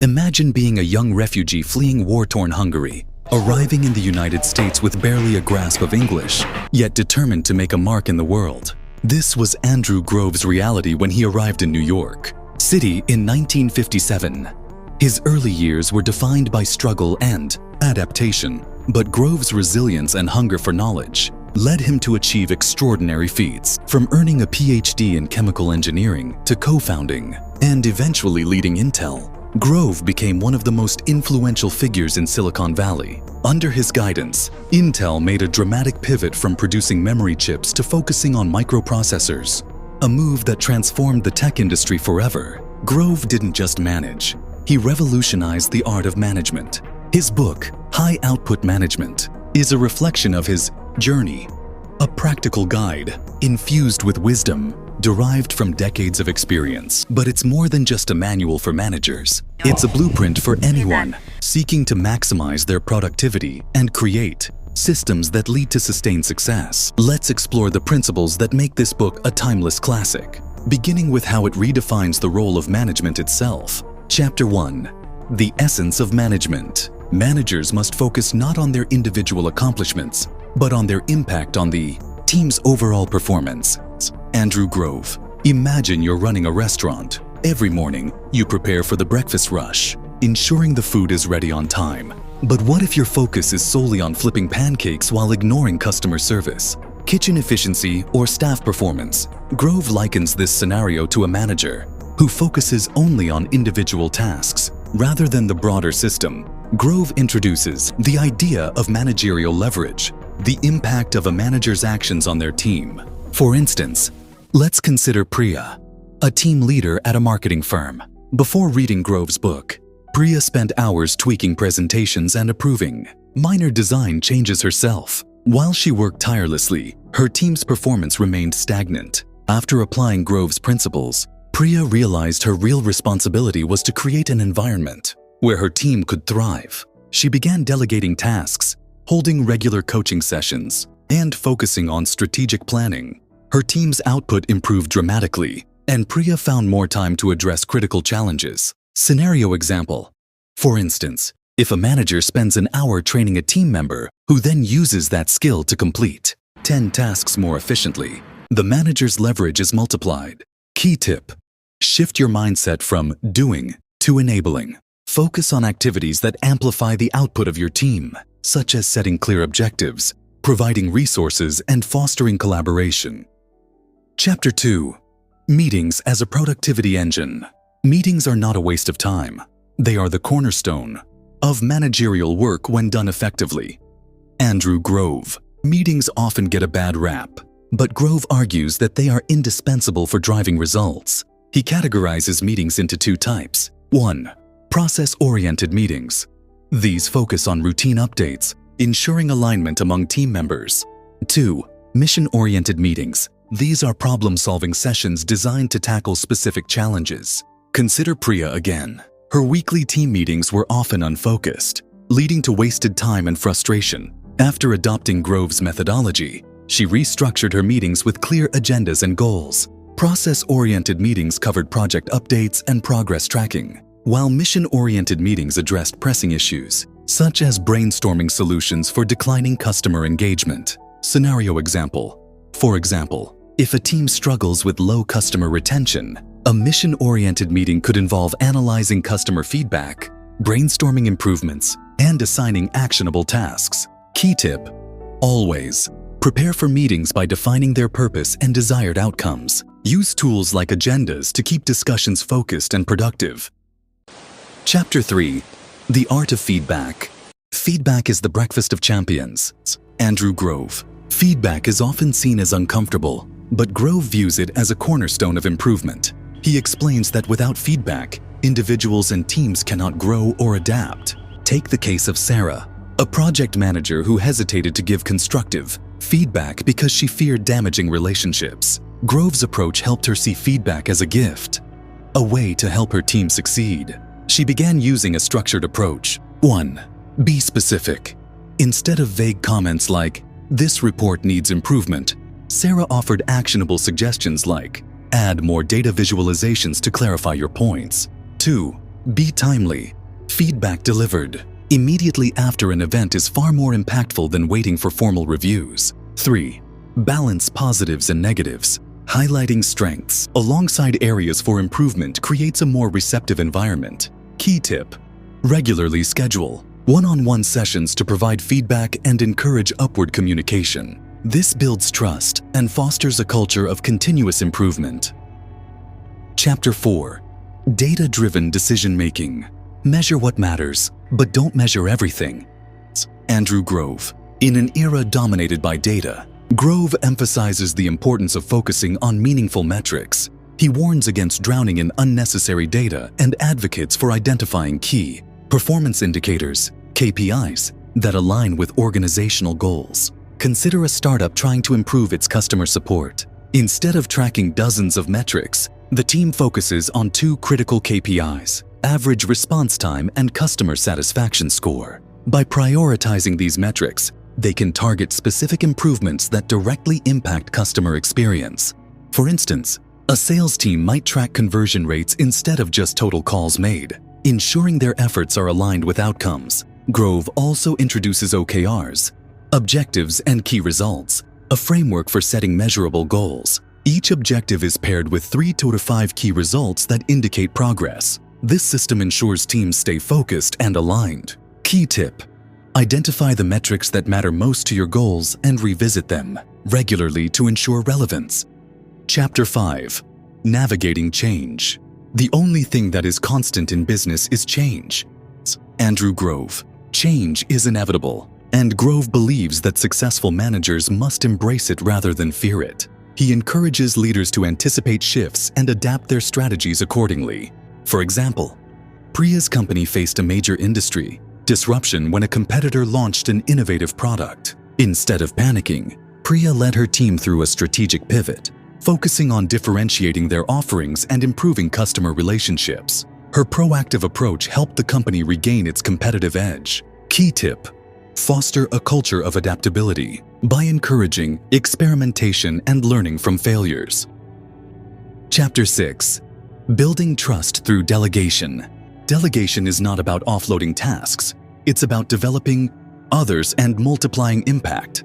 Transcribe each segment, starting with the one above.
Imagine being a young refugee fleeing war-torn Hungary, arriving in the United States with barely a grasp of English, yet determined to make a mark in the world. This was Andrew Grove's reality when he arrived in New York City in 1957. His early years were defined by struggle and adaptation, but Grove's resilience and hunger for knowledge led him to achieve extraordinary feats, from earning a PhD in chemical engineering to co-founding and eventually leading Intel. Grove became one of the most influential figures in Silicon Valley. Under his guidance, Intel made a dramatic pivot from producing memory chips to focusing on microprocessors, a move that transformed the tech industry forever. Grove didn't just manage, he revolutionized the art of management. His book, High Output Management, is a reflection of his journey, a practical guide infused with wisdom derived from decades of experience. But it's more than just a manual for managers. It's a blueprint for anyone seeking to maximize their productivity and create systems that lead to sustained success. Let's explore the principles that make this book a timeless classic, beginning with how it redefines the role of management itself. Chapter 1. The Essence of Management. Managers must focus not on their individual accomplishments, but on their impact on the team's overall performance. Andrew Grove. Imagine you're running a restaurant. Every morning, you prepare for the breakfast rush, ensuring the food is ready on time. But what if your focus is solely on flipping pancakes while ignoring customer service, kitchen efficiency, or staff performance? Grove likens this scenario to a manager who focuses only on individual tasks rather than the broader system. Grove introduces the idea of managerial leverage, the impact of a manager's actions on their team. For instance, let's consider Priya, a team leader at a marketing firm. Before reading Grove's book, Priya spent hours tweaking presentations and approving minor design changes herself. While she worked tirelessly, her team's performance remained stagnant. After applying Grove's principles, Priya realized her real responsibility was to create an environment where her team could thrive. She began delegating tasks, holding regular coaching sessions, and focusing on strategic planning. Her team's output improved dramatically, and Priya found more time to address critical challenges. Scenario example. For instance, if a manager spends an hour training a team member who then uses that skill to complete 10 tasks more efficiently, the manager's leverage is multiplied. Key tip: shift your mindset from doing to enabling. Focus on activities that amplify the output of your team, such as setting clear objectives, providing resources, and fostering collaboration. Chapter 2. Meetings as a productivity engine. Meetings are not a waste of time. They are the cornerstone of managerial work when done effectively. Andrew Grove. Meetings often get a bad rap, but Grove argues that they are indispensable for driving results. He categorizes meetings into two types. 1. Process-oriented meetings. These focus on routine updates, ensuring alignment among team members. 2. Mission-oriented meetings. These are problem-solving sessions designed to tackle specific challenges. Consider Priya again. Her weekly team meetings were often unfocused, leading to wasted time and frustration. After adopting Grove's methodology, she restructured her meetings with clear agendas and goals. Process-oriented meetings covered project updates and progress tracking, while mission-oriented meetings addressed pressing issues, such as brainstorming solutions for declining customer engagement. Scenario example. For example, if a team struggles with low customer retention, a mission-oriented meeting could involve analyzing customer feedback, brainstorming improvements, and assigning actionable tasks. Key tip: always prepare for meetings by defining their purpose and desired outcomes. Use tools like agendas to keep discussions focused and productive. Chapter 3. The Art of Feedback. Feedback is the breakfast of champions. Andrew Grove. Feedback is often seen as uncomfortable, but Grove views it as a cornerstone of improvement. He explains that without feedback, individuals and teams cannot grow or adapt. Take the case of Sarah, a project manager who hesitated to give constructive feedback because she feared damaging relationships. Grove's approach helped her see feedback as a gift, a way to help her team succeed. She began using a structured approach. 1. Be specific. Instead of vague comments like, "This report needs improvement," Sarah offered actionable suggestions like, "Add more data visualizations to clarify your points." 2. Be timely. Feedback delivered immediately after an event is far more impactful than waiting for formal reviews. 3. Balance positives and negatives. Highlighting strengths alongside areas for improvement creates a more receptive environment. Key tip: regularly schedule one-on-one sessions to provide feedback and encourage upward communication. This builds trust and fosters a culture of continuous improvement. Chapter 4. Data-driven decision-making. Measure what matters, but don't measure everything. Andrew Grove. In an era dominated by data, Grove emphasizes the importance of focusing on meaningful metrics. He warns against drowning in unnecessary data and advocates for identifying key performance indicators, KPIs, that align with organizational goals. Consider a startup trying to improve its customer support. Instead of tracking dozens of metrics, the team focuses on 2 critical KPIs: average response time and customer satisfaction score. By prioritizing these metrics, they can target specific improvements that directly impact customer experience. For instance, a sales team might track conversion rates instead of just total calls made, ensuring their efforts are aligned with outcomes. Grove also introduces OKRs, objectives and key results, a framework for setting measurable goals. Each objective is paired with 3 to 5 key results that indicate progress. This system ensures teams stay focused and aligned. Key tip: identify the metrics that matter most to your goals and revisit them regularly to ensure relevance. Chapter 5. Navigating change. The only thing that is constant in business is change. Andrew Grove. Change is inevitable, and Grove believes that successful managers must embrace it rather than fear it. He encourages leaders to anticipate shifts and adapt their strategies accordingly. For example, Priya's company faced a major industry disruption when a competitor launched an innovative product. Instead of panicking, Priya led her team through a strategic pivot, focusing on differentiating their offerings and improving customer relationships. Her proactive approach helped the company regain its competitive edge. Key tip: foster a culture of adaptability by encouraging experimentation and learning from failures. Chapter 6. Building trust through delegation. Delegation is not about offloading tasks. It's about developing others and multiplying impact.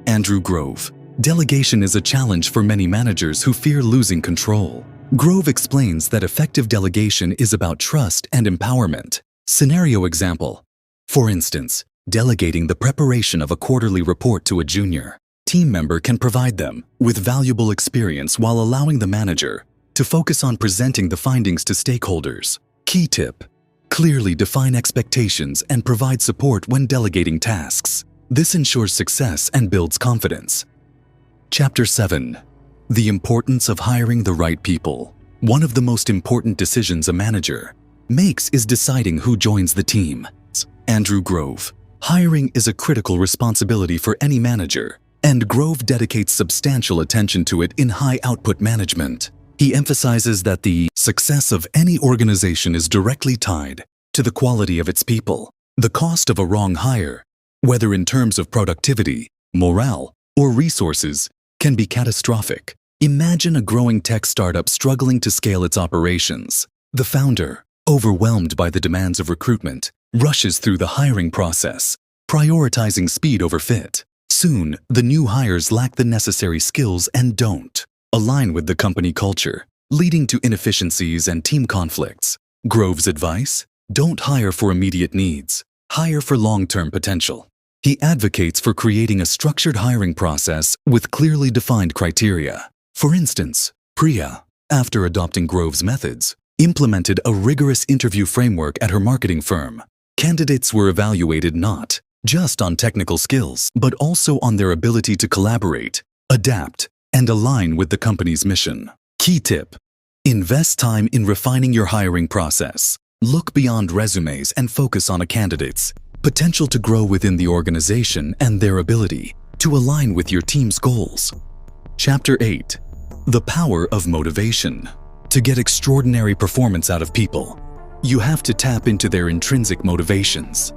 Andrew Grove. Delegation is a challenge for many managers who fear losing control. Grove explains that effective delegation is about trust and empowerment. Scenario example: for instance, delegating the preparation of a quarterly report to a junior team member can provide them with valuable experience while allowing the manager to focus on presenting the findings to stakeholders. Key tip: clearly define expectations and provide support when delegating tasks. This ensures success and builds confidence. Chapter 7. The importance of hiring the right people. One of the most important decisions a manager makes is deciding who joins the team. Andrew Grove. Hiring is a critical responsibility for any manager, and Grove dedicates substantial attention to it in high-output management. He emphasizes that the success of any organization is directly tied to the quality of its people. The cost of a wrong hire, whether in terms of productivity, morale, or resources, can be catastrophic. Imagine a growing tech startup struggling to scale its operations. The founder, overwhelmed by the demands of recruitment, rushes through the hiring process, prioritizing speed over fit. Soon, the new hires lack the necessary skills and don't align with the company culture, leading to inefficiencies and team conflicts. Grove's advice: don't hire for immediate needs, hire for long-term potential. He advocates for creating a structured hiring process with clearly defined criteria. For instance, Priya, after adopting Grove's methods, implemented a rigorous interview framework at her marketing firm. Candidates were evaluated not just on technical skills, but also on their ability to collaborate, adapt, and align with the company's mission. Key tip: invest time in refining your hiring process. Look beyond resumes and focus on a candidate's potential to grow within the organization and their ability to align with your team's goals. Chapter 8. The power of motivation. To get extraordinary performance out of people, you have to tap into their intrinsic motivations.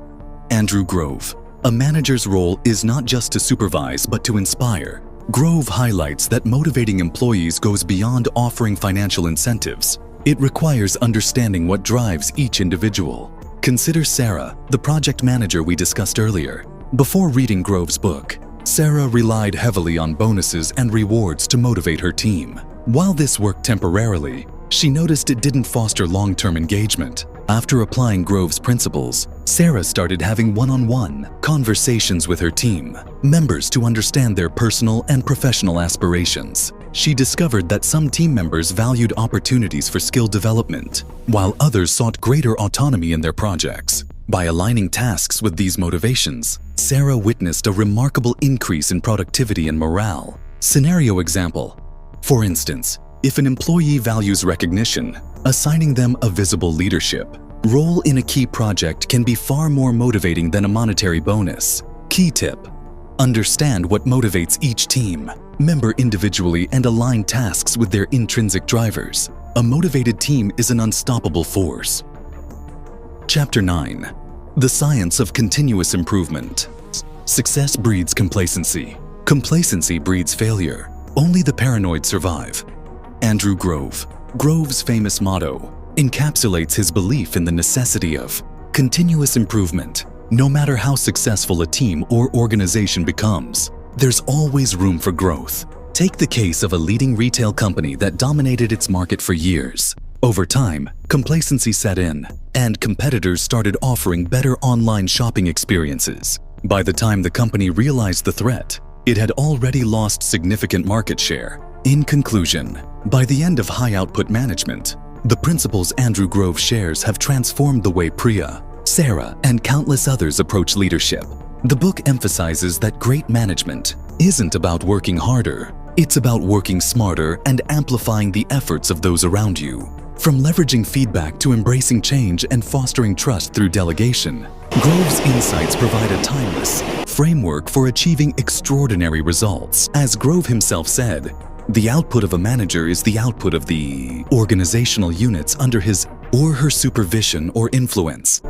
Andrew Grove. A manager's role is not just to supervise but to inspire. Grove highlights that motivating employees goes beyond offering financial incentives. It requires understanding what drives each individual. Consider Sarah, the project manager we discussed earlier. Before reading Grove's book, Sarah relied heavily on bonuses and rewards to motivate her team. While this worked temporarily, she noticed it didn't foster long-term engagement. After applying Grove's principles, Sarah started having one-on-one conversations with her team members to understand their personal and professional aspirations. She discovered that some team members valued opportunities for skill development, while others sought greater autonomy in their projects. By aligning tasks with these motivations, Sarah witnessed a remarkable increase in productivity and morale. Scenario example. For instance, if an employee values recognition, assigning them a visible leadership role in a key project can be far more motivating than a monetary bonus. Key tip: understand what motivates each team member individually and align tasks with their intrinsic drivers. A motivated team is an unstoppable force. Chapter 9. The Science of Continuous Improvement. Success breeds complacency. Complacency breeds failure. Only the paranoid survive. Andrew Grove. Grove's famous motto encapsulates his belief in the necessity of continuous improvement. No matter how successful a team or organization becomes, there's always room for growth. Take the case of a leading retail company that dominated its market for years. Over time, complacency set in, and competitors started offering better online shopping experiences. By the time the company realized the threat, it had already lost significant market share. In conclusion, by the end of high output management, the principles Andrew Grove shares have transformed the way Priya, Sarah, and countless others approach leadership. The book emphasizes that great management isn't about working harder, it's about working smarter and amplifying the efforts of those around you. From leveraging feedback to embracing change and fostering trust through delegation, Grove's insights provide a timeless framework for achieving extraordinary results. As Grove himself said, the output of a manager is the output of the organizational units under his or her supervision or influence.